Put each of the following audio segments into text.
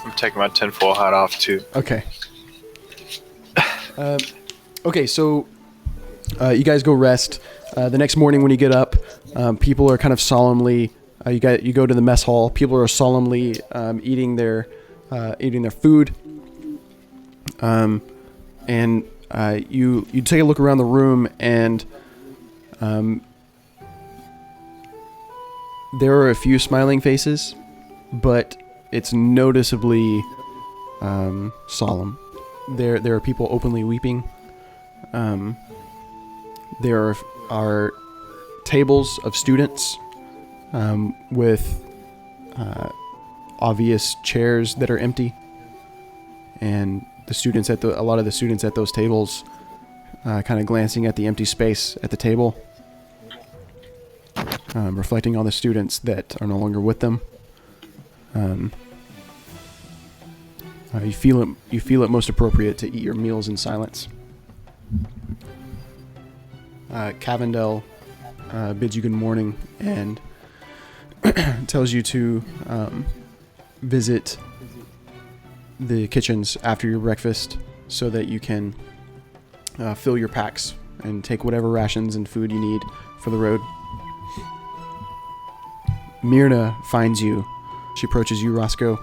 I'm taking my tinfoil hat off too. Okay. Okay, so you guys go rest. The next morning when you get up, people are kind of solemnly. You go to the mess hall. People are solemnly eating their food. And you take a look around the room, and there are a few smiling faces, but it's noticeably solemn. There are people openly weeping. There are tables of students with obvious chairs that are empty, and a lot of the students at those tables kind of glancing at the empty space at the table, reflecting on the students that are no longer with them. You feel it most appropriate to eat your meals in silence. Cavendell bids you good morning and tells you to visit the kitchens after your breakfast so that you can fill your packs and take whatever rations and food you need for the road. Myrna finds you. She approaches you, Roscoe,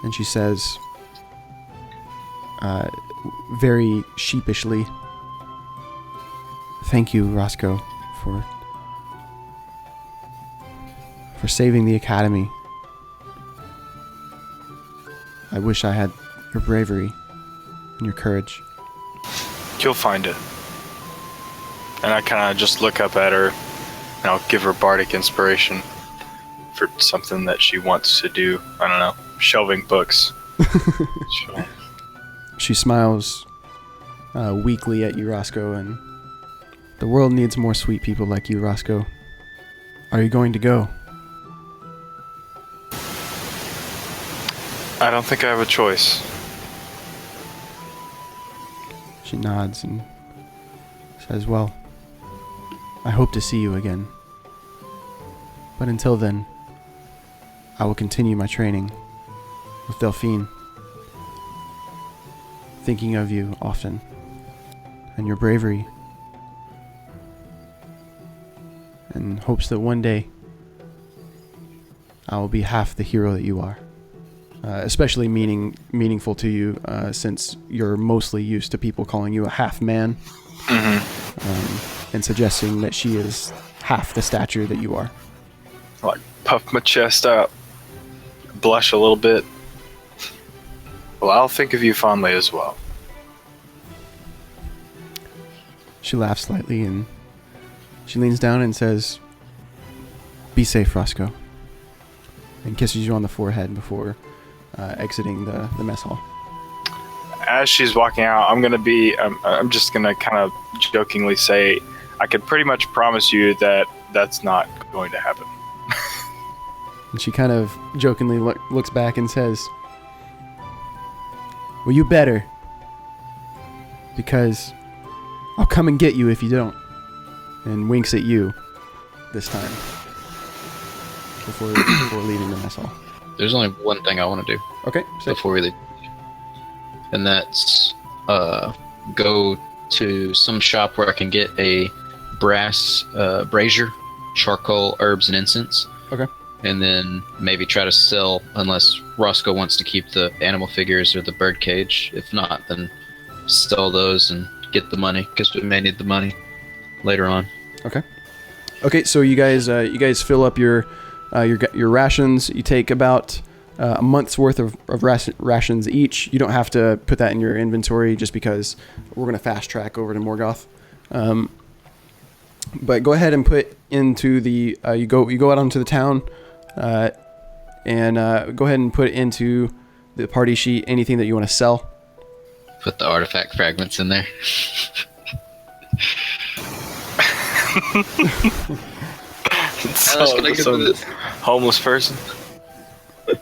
and she says, very sheepishly, "Thank you, Roscoe, for saving the academy. I wish I had your bravery and your courage." You'll find it. And I kind of just look up at her, and I'll give her bardic inspiration for something that she wants to do. I don't know, shelving books. She smiles weakly at you, Roscoe, and the world needs more sweet people like you, Roscoe. Are you going to go? I don't think I have a choice. She nods and says, "Well, I hope to see you again. But until then, I will continue my training with Delphine, thinking of you often and your bravery, in hopes that one day I will be half the hero that you are." Especially meaningful to you, since you're mostly used to people calling you a half man, and suggesting that she is half the stature that you are. Like, puff my chest out, blush a little bit. Well, I'll think of you fondly as well. She laughs slightly and she leans down and says, "Be safe, Roscoe," and kisses you on the forehead before exiting the mess hall. As she's walking out, I'm just gonna kind of jokingly say, I could pretty much promise you that that's not going to happen. And she kind of jokingly looks back and says, "Well, you better, because I'll come and get you if you don't," and winks at you this time before leaving the mess hall. There's only one thing I want to do. Okay. Before we leave. And that's go to some shop where I can get a brass brazier, charcoal, herbs, and incense. Okay. And then maybe try to sell, unless Roscoe wants to keep the animal figures or the bird cage. If not, then sell those and get the money, because we may need the money later on. Okay. Okay, so you guys fill up your rations. You take about a month's worth of rations each. You don't have to put that in your inventory just because we're going to fast track over to Morgoth. But go ahead and put into the you go out onto the town, and go ahead and put into the party sheet anything that you want to sell. Put the artifact fragments in there. How much can I get for this? Homeless person. I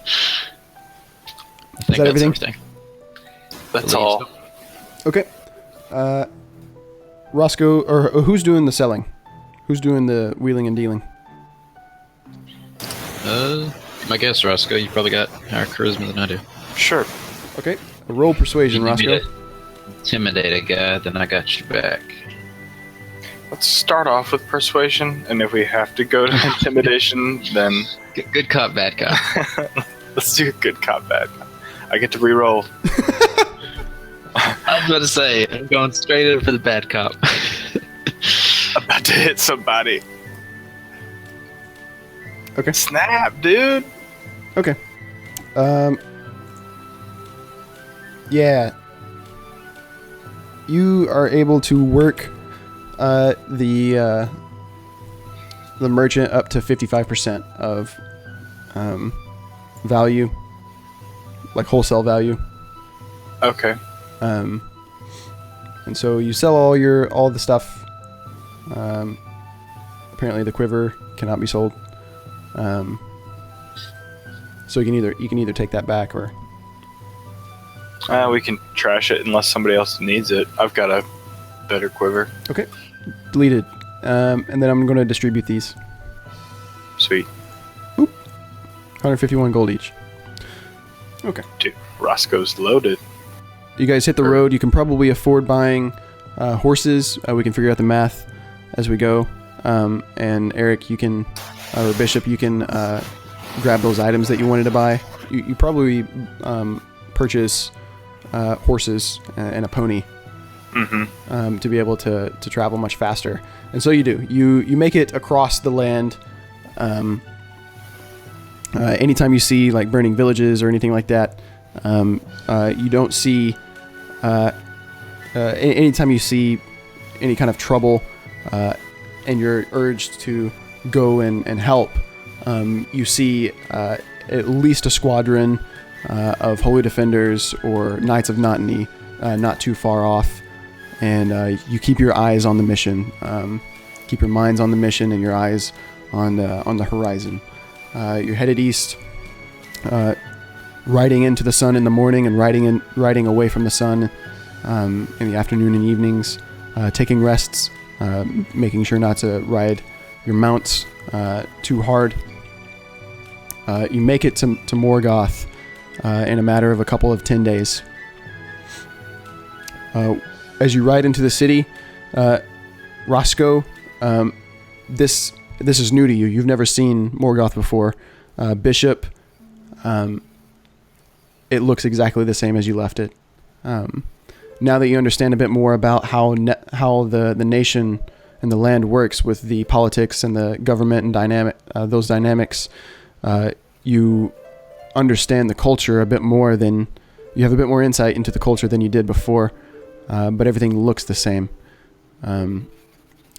think Is that everything? That's all. Okay. Roscoe, or who's doing the selling? Who's doing the wheeling and dealing? my guess, Roscoe. You probably got higher charisma than I do. Sure. Okay. Roll persuasion, You need me Roscoe. to intimidate a guy, then I got you back. Let's start off with persuasion, and if we have to go to intimidation, then Good cop, bad cop. let's do a good cop, bad cop. I get to re-roll. I was about to say, I'm going straight in for the bad cop. About to hit somebody. Okay. Snap, dude. Okay. Yeah. You are able to work the merchant up to 55% of value, like wholesale value. Okay. And so you sell all the stuff. Apparently the quiver cannot be sold. So you can either take that back or We can trash it unless somebody else needs it. I've got a better quiver. okay, delete it. And then I'm going to distribute these. Sweet. 151 gold each. Okay. Dude, Roscoe's loaded. You guys hit the road. You can probably afford buying horses. We can figure out the math as we go. And Eric, you can, or Bishop, you can grab those items that you wanted to buy. You probably purchase horses and a pony to be able to travel much faster. And so you do. You make it across the land. Anytime you see like burning villages or anything like that, you don't see. Anytime you see any kind of trouble, and you're urged to go and help, you see at least a squadron of holy defenders or knights of Notany not too far off, and you keep your eyes on the mission, keep your minds on the mission and your eyes on the horizon. You're headed east, riding into the sun in the morning and riding away from the sun in the afternoon and evenings, taking rests, making sure not to ride your mounts too hard. You make it to Morgoth in a matter of a couple of 10 days. As you ride into the city, Roscoe, this is new to you. You've never seen Morgoth before. Bishop, it looks exactly the same as you left it. Now that you understand a bit more about how the nation and the land works with the politics and the government and those dynamics, you understand the culture a bit more than you have a bit more insight into the culture than you did before. But everything looks the same.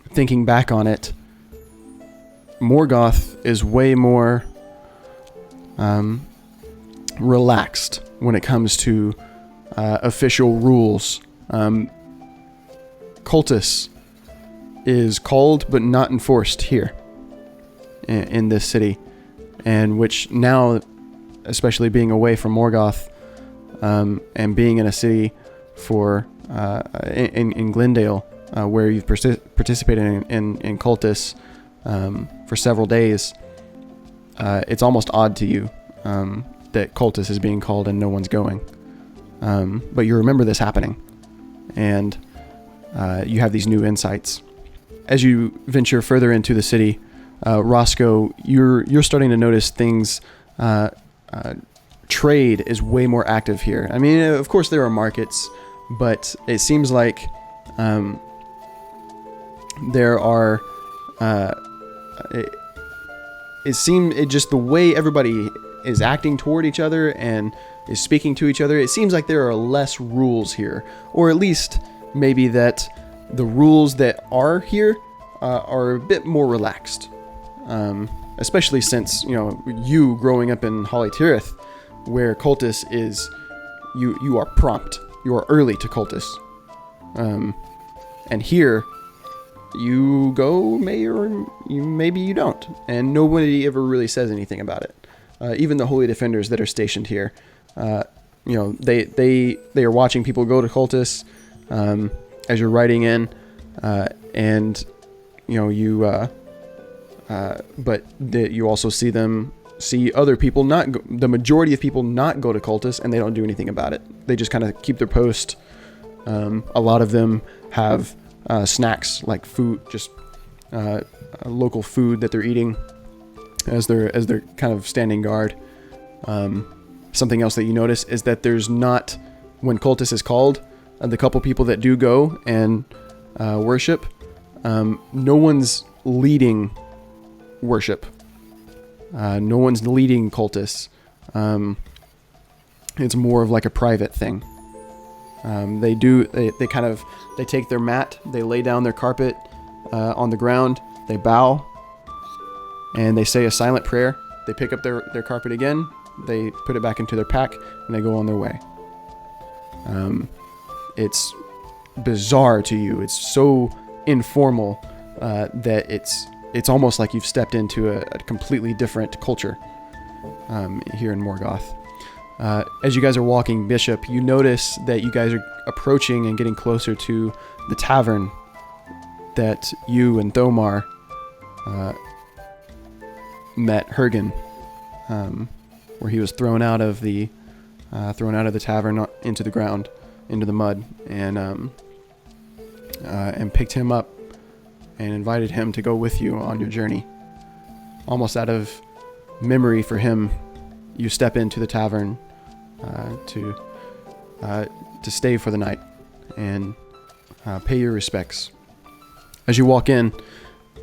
Thinking back on it, Morgoth is way more relaxed when it comes to official rules. Cultus is called but not enforced here in this city, and which now, especially being away from Morgoth and being in a city in Glendale, where you've participated in Cultus for several days, it's almost odd to you that Cultus is being called and no one's going. But you remember this happening, and you have these new insights. As you venture further into the city, Roscoe, you're starting to notice things. Trade is way more active here. I mean, of course there are markets, but it seems like there are. It just the way everybody is acting toward each other and is speaking to each other. It seems like there are less rules here, or at least maybe that the rules that are here are a bit more relaxed. Especially since you growing up in Holly Tirith, where Cultus is, you are prompt, you are early to Cultus, and here you go maybe you don't, and nobody ever really says anything about it. Even the holy defenders that are stationed here, they are watching people go to Cultus as you're riding in, and you also see them see other people the majority of people not go to cultists, and they don't do anything about it. They just kind of keep their post. A lot of them have snacks like food, just local food that they're eating as they're kind of standing guard. Something else that you notice is that there's not, when cultist is called, the couple people that do go and worship, no one's leading worship. No one's leading cultists. It's more of like a private thing. They take their mat, they lay down their carpet on the ground, they bow, and they say a silent prayer. They pick up their carpet again, they put it back into their pack, and they go on their way. It's bizarre to you. It's so informal that it's almost like you've stepped into a completely different culture here in Morgoth. As you guys are walking, Bishop, you notice that you guys are approaching and getting closer to the tavern that you and Thomar met Hergen, where he was thrown out of the tavern into the ground, into the mud, and picked him up and invited him to go with you on your journey. Almost out of memory for him, you step into the tavern to stay for the night and pay your respects. As you walk in,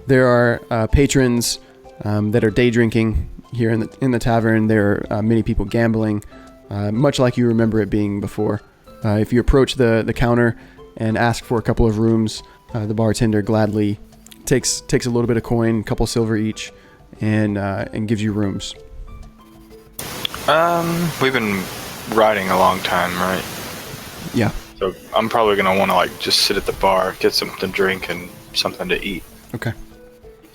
there are patrons that are day drinking here in the tavern. There are many people gambling, much like you remember it being before. If you approach the counter and ask for a couple of rooms, the bartender gladly takes a little bit of coin, a couple silver each, and gives you rooms. We've been riding a long time, right? Yeah. So I'm probably gonna want to like just sit at the bar, get something to drink and something to eat. Okay.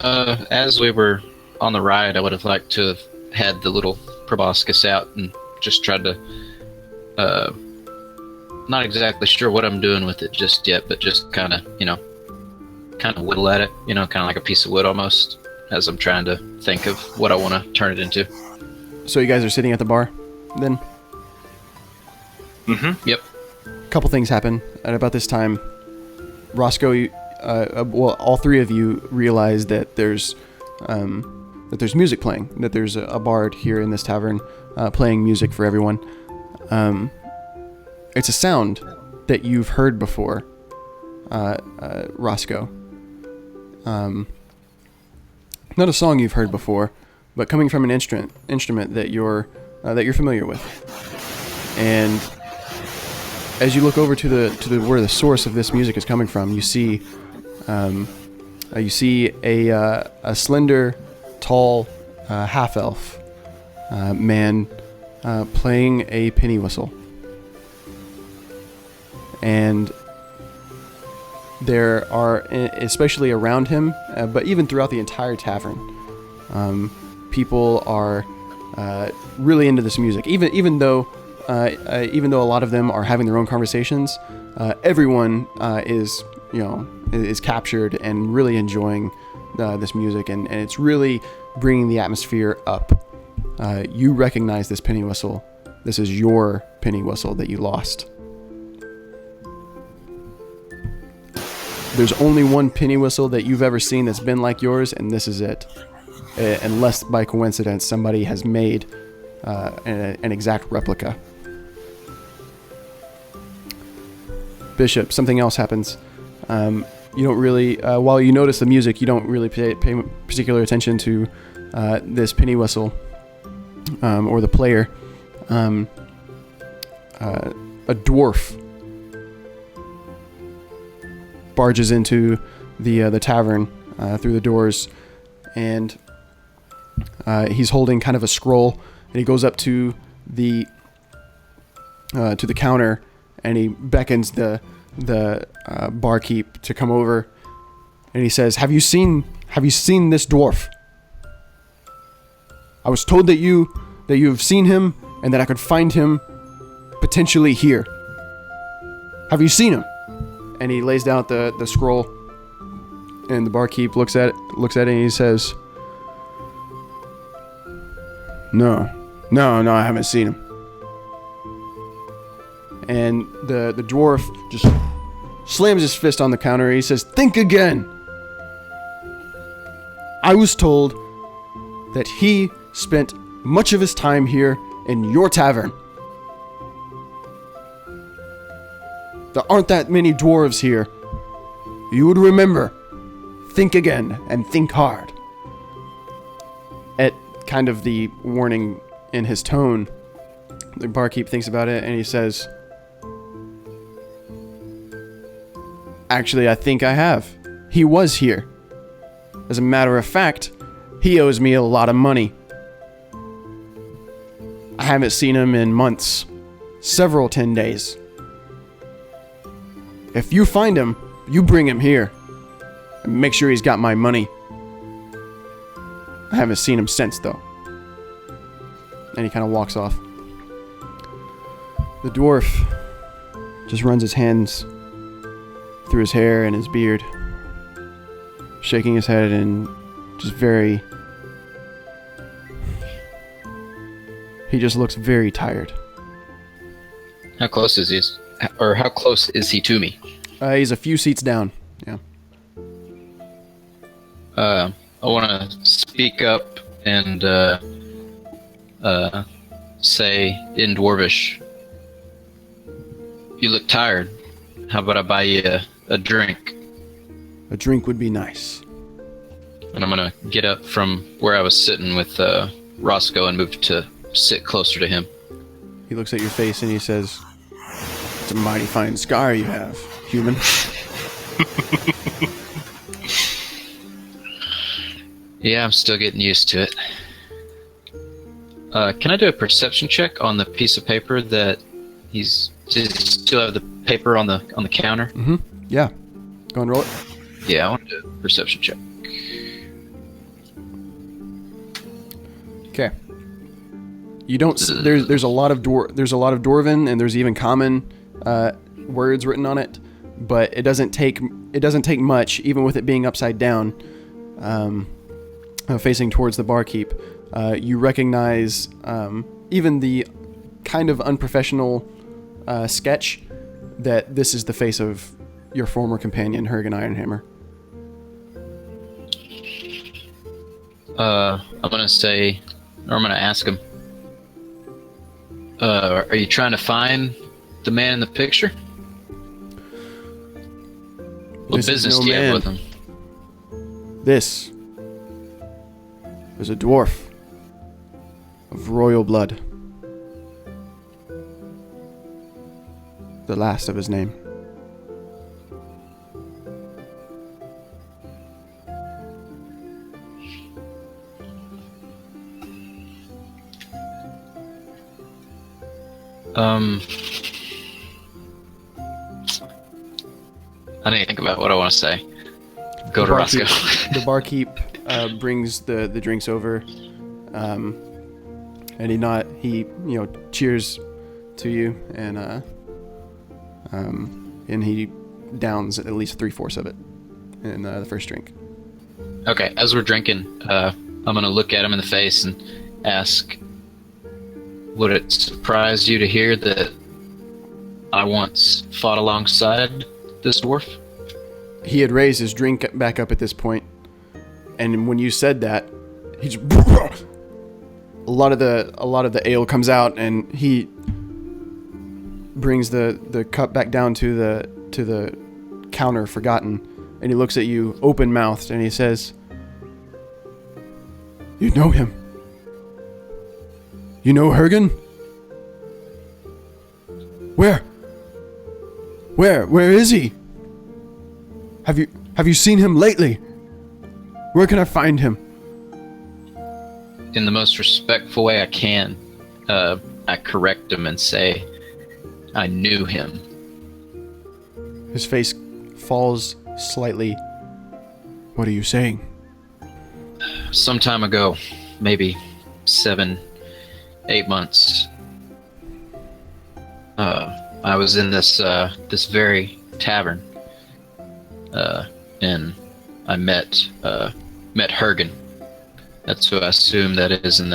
As we were on the ride, I would have liked to have had the little proboscis out and just tried to, not exactly sure what I'm doing with it just yet, but just kind of whittle at it, kind of like a piece of wood almost, as I'm trying to think of what I want to turn it into. So you guys are sitting at the bar, then? Mm-hmm. Yep. A couple things happen at about this time. Roscoe, all three of you realize that there's music playing, that there's a bard here in this tavern playing music for everyone. It's a sound that you've heard before, Roscoe. Not a song you've heard before, but coming from an instrument that you're familiar with. And as you look over to the where the source of this music is coming from, you see a slender, tall half elf man playing a penny whistle, and there are, especially around him, but even throughout the entire tavern, people are really into this music. Even though a lot of them are having their own conversations, everyone is captured and really enjoying this music, and it's really bringing the atmosphere up. You recognize this penny whistle. This is your penny whistle that you lost. There's only one penny whistle that you've ever seen that's been like yours, and this is it. Unless by coincidence somebody has made an exact replica. Bishop, something else happens. You don't really, while you notice the music, you don't really pay particular attention to this penny whistle or the player. A dwarf barges into the tavern through the doors, and he's holding kind of a scroll, and he goes up to the counter, and he beckons the barkeep to come over, and he says, Have you seen this dwarf? I was told that you have seen him, and that I could find him potentially here. Have you seen him? And he lays down the scroll, and the barkeep looks at it, and he says, No, I haven't seen him. And the dwarf just slams his fist on the counter. He says, "Think again. I was told that he spent much of his time here in your tavern. There aren't that many dwarves here. You would remember. Think again and think hard." At kind of the warning in his tone, the barkeep thinks about it and he says, "Actually, I think I have. He was here. As a matter of fact, he owes me a lot of money. I haven't seen him in months. Several 10 days. If you find him, you bring him here. And make sure he's got my money. I haven't seen him since, though." And he kind of walks off. The dwarf just runs his hands through his hair and his beard, shaking his head and just he just looks very tired. How close is he? Or how close is he to me? He's a few seats down. Yeah. I want to speak up and say in Dwarvish, "You look tired. How about I buy you a drink?" A drink would be nice. And I'm going to get up from where I was sitting with Roscoe and move to sit closer to him. He looks at your face and he says, "It's a mighty fine scar you have, human." Yeah, I'm still getting used to it. Can I do a perception check on the piece of paper that does he still have the paper on the counter? Mm-hmm. Yeah. Go and roll it. Yeah, I want to do a perception check. Okay. You don't. There's a lot of Dwarven, and there's even common words written on it, but it doesn't take much, even with it being upside down, facing towards the barkeep. You recognize even the kind of unprofessional sketch that this is the face of your former companion, Hergen Ironhammer. I'm gonna say, or I'm gonna ask him. Are you trying to find the man in the picture? What business do you have with him? This is a dwarf of royal blood. The last of his name. I need to think about what I want to say. Go to Roscoe. The barkeep brings the drinks over, and he cheers to you, and he downs at least 3/4 of it in the first drink. Okay, as we're drinking, I'm gonna look at him in the face and ask, would it surprise you to hear that I once fought alongside this dwarf? He had raised his drink back up at this point, and when you said that, he just a lot of the ale comes out, and he brings the cup back down to the counter, forgotten, and he looks at you open mouthed, and he says, "You know him? You know Hergen? Where is he? Have you seen him lately? Where can I find him?" In the most respectful way I can, I correct him and say, I knew him. His face falls slightly. "What are you saying?" Some time ago, maybe 7, 8 months, I was in this very tavern, and I met Hergen. That's who I assume that is in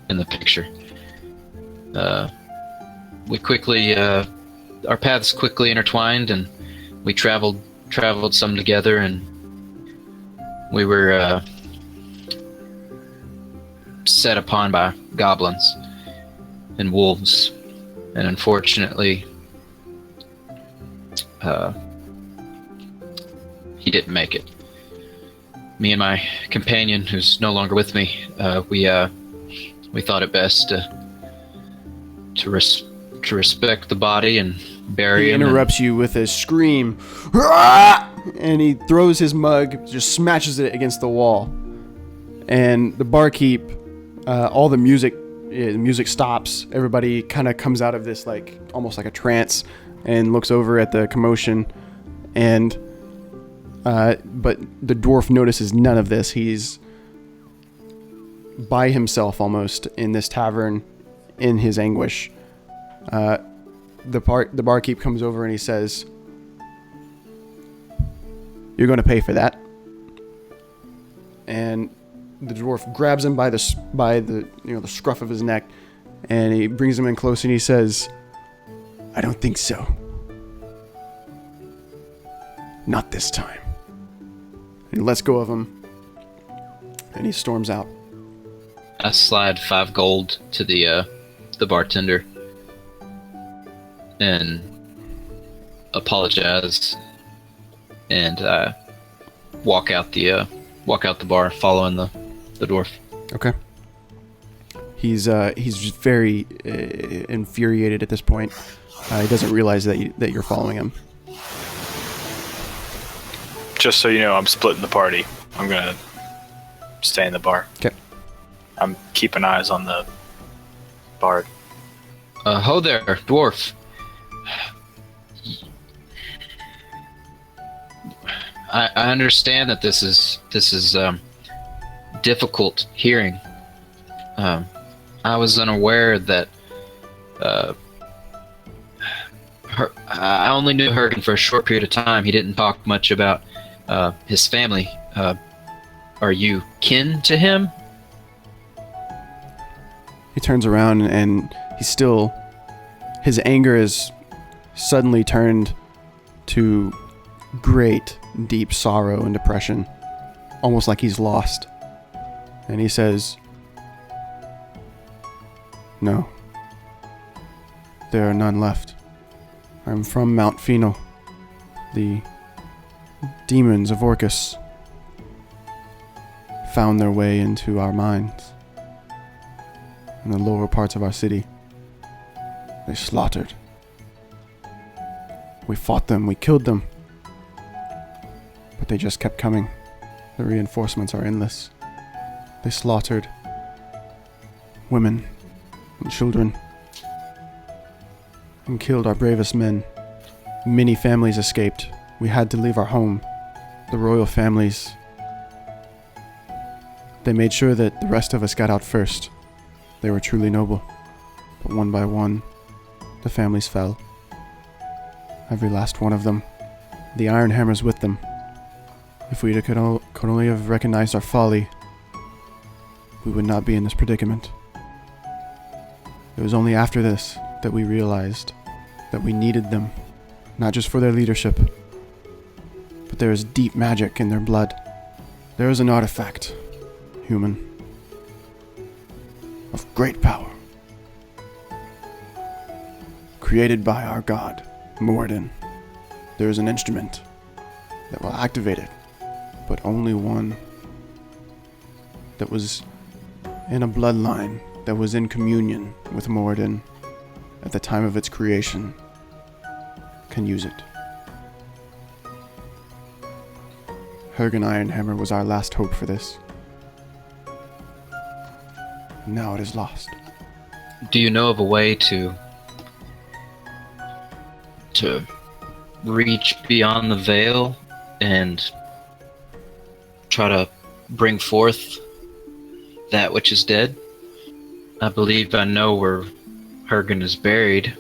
in the picture. We quickly, our paths quickly intertwined, and we traveled some together, and we were set upon by goblins and wolves, and unfortunately, he didn't make it. Me and my companion, who's no longer with me, we thought it best to respect the body and bury He him. interrupts you with a scream, "Ah!" and he throws his mug, just smashes it against the wall. And the barkeep, all the music stops. Everybody kind of comes out of this like almost like a trance and looks over at the commotion. And but the dwarf notices none of this. He's by himself almost in this tavern, in his anguish. The barkeep comes over and he says, "You're going to pay for that." And the dwarf grabs him by the scruff of his neck, and he brings him in close and he says, "I don't think so. Not this time." And he lets go of him, and he storms out. I slide 5 gold to the bartender and apologize, and walk out the bar, following the dwarf. Okay. He's just very infuriated at this point. He doesn't realize that you're following him. Just so you know, I'm splitting the party. I'm gonna stay in the bar. Okay. I'm keeping eyes on the bard. Ho there, dwarf. I understand that this is difficult hearing. I was unaware that I only knew Hergen for a short period of time. He didn't talk much about his family. Are you kin to him? He turns around and his anger is suddenly turned to great, deep sorrow and depression, almost like he's lost. And he says, "No, there are none left. I'm from Mount Phenol. The demons of Orcus found their way into our minds in the lower parts of our city. They slaughtered. We fought them, we killed them. But they just kept coming. The reinforcements are endless. They slaughtered women and children and killed our bravest men. Many families escaped. We had to leave our home. The royal families. They made sure that the rest of us got out first. They were truly noble. But one by one, the families fell. Every last one of them. The Iron Hammers with them. If we could only have recognized our folly, we would not be in this predicament. It was only after this that we realized that we needed them, not just for their leadership, but there is deep magic in their blood. There is an artifact, human, of great power, created by our god, Moradin. There is an instrument that will activate it, but only one that was in a bloodline that was in communion with Moradin at the time of its creation can use it. Hergen Ironhammer was our last hope for this. And now it is lost. Do you know of a way to reach beyond the veil and try to bring forth that which is dead? I believe I know where Hergen is buried,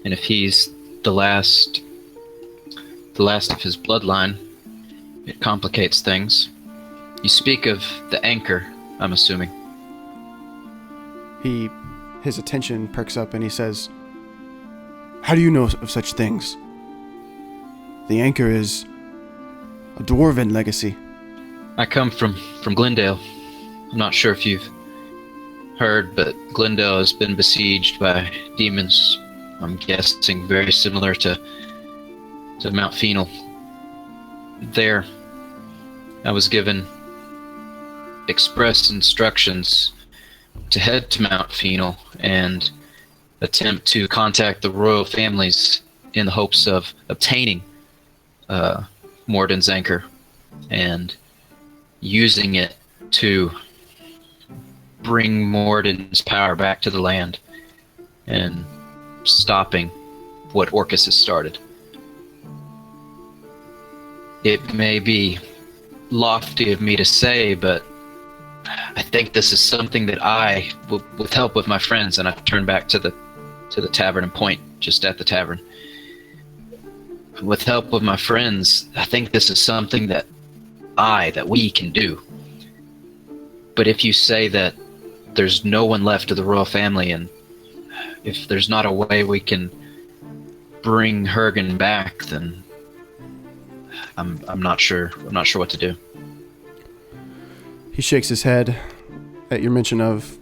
and if he's the last of his bloodline, it complicates things. You speak of the anchor, I'm assuming. His attention perks up and he says, "How do you know of such things? The anchor is a dwarven legacy." I come from Glendale. I'm not sure if you've heard, but Glendale has been besieged by demons. I'm guessing very similar to Mount Phenol. There, I was given express instructions to head to Mount Phenol and attempt to contact the royal families in the hopes of obtaining Morden's anchor and using it to bring Morden's power back to the land and stopping what Orcus has started. It may be lofty of me to say, but I think this is something that I, with help with my friends, and I turn back to the tavern and point just at the tavern. With help of my friends, I think this is something that we can do. But if you say that there's no one left of the royal family, and if there's not a way we can bring Hergen back, then I'm not sure. I'm not sure what to do. He shakes his head at your mention of.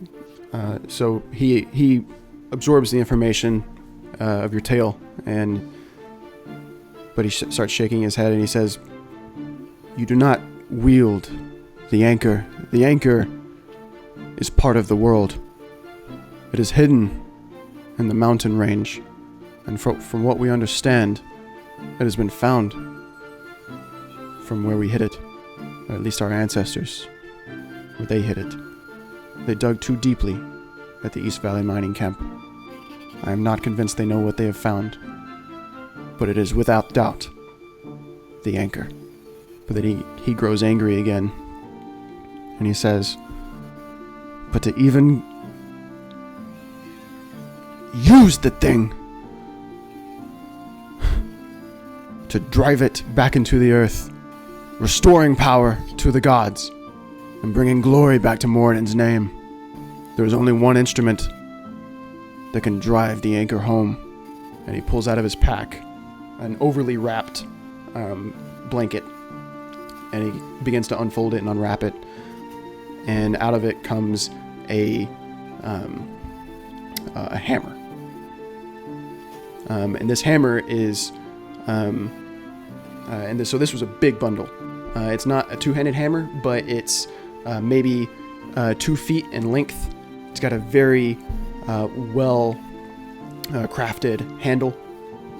So he absorbs the information of your tale, but he starts shaking his head and he says, "You do not wield the anchor. The anchor is part of the world. It is hidden in the mountain range, and from what we understand, it has been found from where we hid it, or at least our ancestors, where they hid it. They dug too deeply at the East Valley mining camp. I am not convinced they know what they have found, but it is without doubt the anchor." But then he grows angry again, and he says, "But to even use the thing to drive it back into the earth, restoring power to the gods, and bringing glory back to Moradin's name, there is only one instrument that can drive the anchor home." And he pulls out of his pack an overly wrapped blanket, and he begins to unfold it and unwrap it, and out of it comes a hammer. And this hammer is, so this was a big bundle. It's not a two-handed hammer, but it's maybe 2 feet in length. It's got a very well crafted handle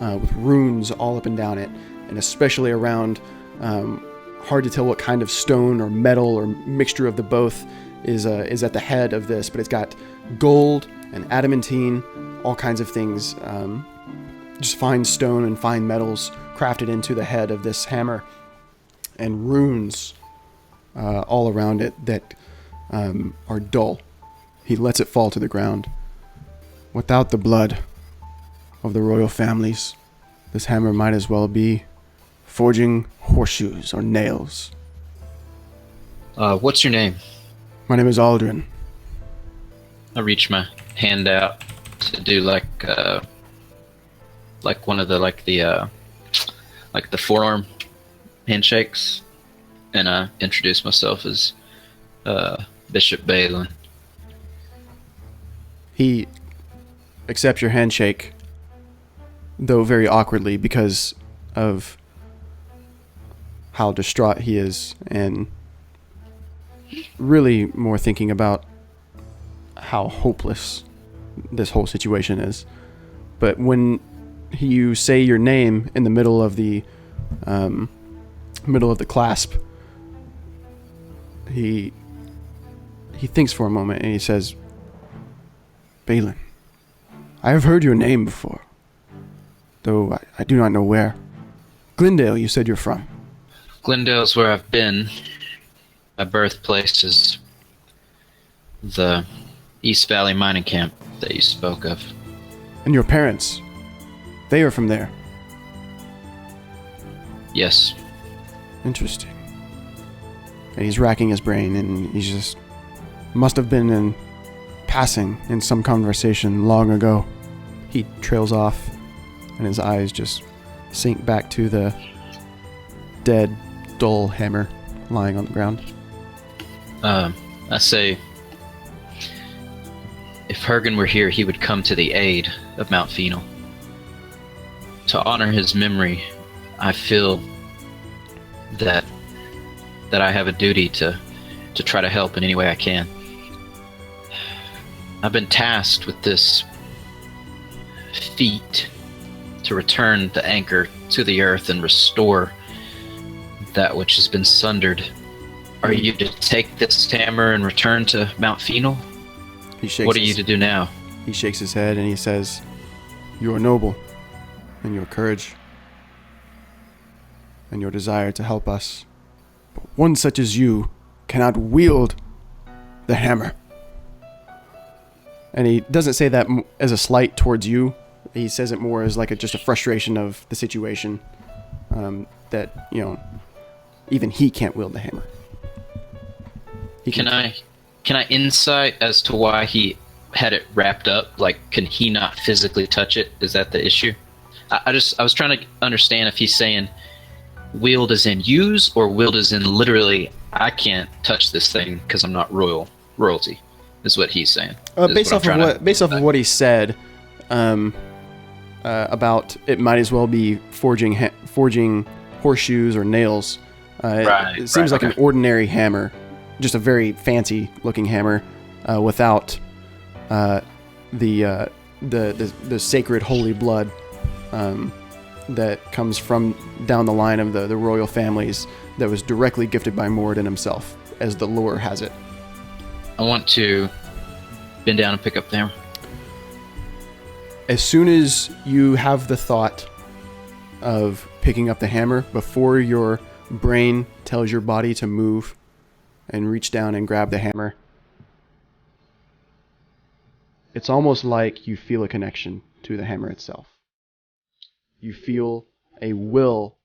with runes all up and down it, and especially around, hard to tell what kind of stone or metal or mixture of the both is at the head of this, but it's got gold and adamantine, all kinds of things, just fine stone and fine metals crafted into the head of this hammer, and runes all around it that are dull. He lets it fall to the ground. "Without the blood of the royal families, this hammer might as well be forging horseshoes or nails." What's your name? "My name is Aldrin." I reach my hand out to do like one of the forearm handshakes, and I introduce myself as Bishop Balin. He accepts your handshake, though very awkwardly because of how distraught he is, and really more thinking about how hopeless this whole situation is. But when you say your name in the middle of the clasp, he thinks for a moment and he says, "Balin, I have heard your name before, though I do not know where. Glendale, you said you're from." Glendale's where I've been. My birthplace is the East Valley mining camp that you spoke of. "And your parents, they are from there." Yes. "Interesting." And he's racking his brain, and he's just must have been in passing in some conversation long ago. He trails off, and his eyes just sink back to the dead, dull hammer lying on the ground. I say, if Hergen were here, he would come to the aid of Mount Phenol. To honor his memory, I feel that I have a duty to try to help in any way I can. I've been tasked with this feat to return the anchor to the earth and restore that which has been sundered. Are you to take this hammer and return to Mount Phenol? What are you to do now? He shakes his head and he says, "You are noble, and your courage, and your desire to help us. But one such as you cannot wield the hammer." And he doesn't say that as a slight towards you. He says it more as like just a frustration of the situation, that, you know, even he can't wield the hammer. Can I insight as to why he had it wrapped up? Like, can he not physically touch it? Is that the issue? I was trying to understand if he's saying wield as in use, or wield as in literally I can't touch this thing because I'm not royalty. Is what he's saying. Based off of what he said, about it might as well be forging horseshoes or nails. It seems like an ordinary hammer, just a very fancy looking hammer, without the sacred holy blood that comes from down the line of the royal families that was directly gifted by Moradin himself, as the lore has it. I want to bend down and pick up the hammer. As soon as you have the thought of picking up the hammer, before your brain tells your body to move and reach down and grab the hammer, it's almost like you feel a connection to the hammer itself. You feel a will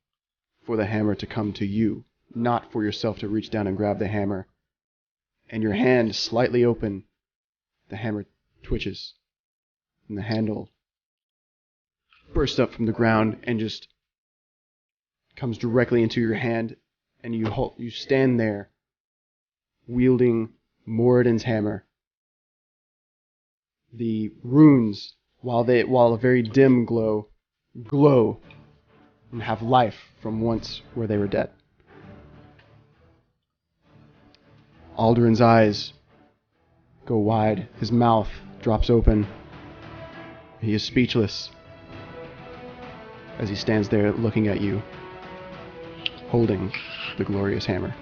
for the hammer to come to you, not for yourself to reach down and grab the hammer. And your hand slightly open, the hammer twitches, and the handle bursts up from the ground and just comes directly into your hand, and you stand there wielding Moradin's hammer. The runes, while a very dim glow and have life from once where they were dead. Aldrin's eyes go wide, his mouth drops open. He is speechless as he stands there looking at you, holding the glorious hammer.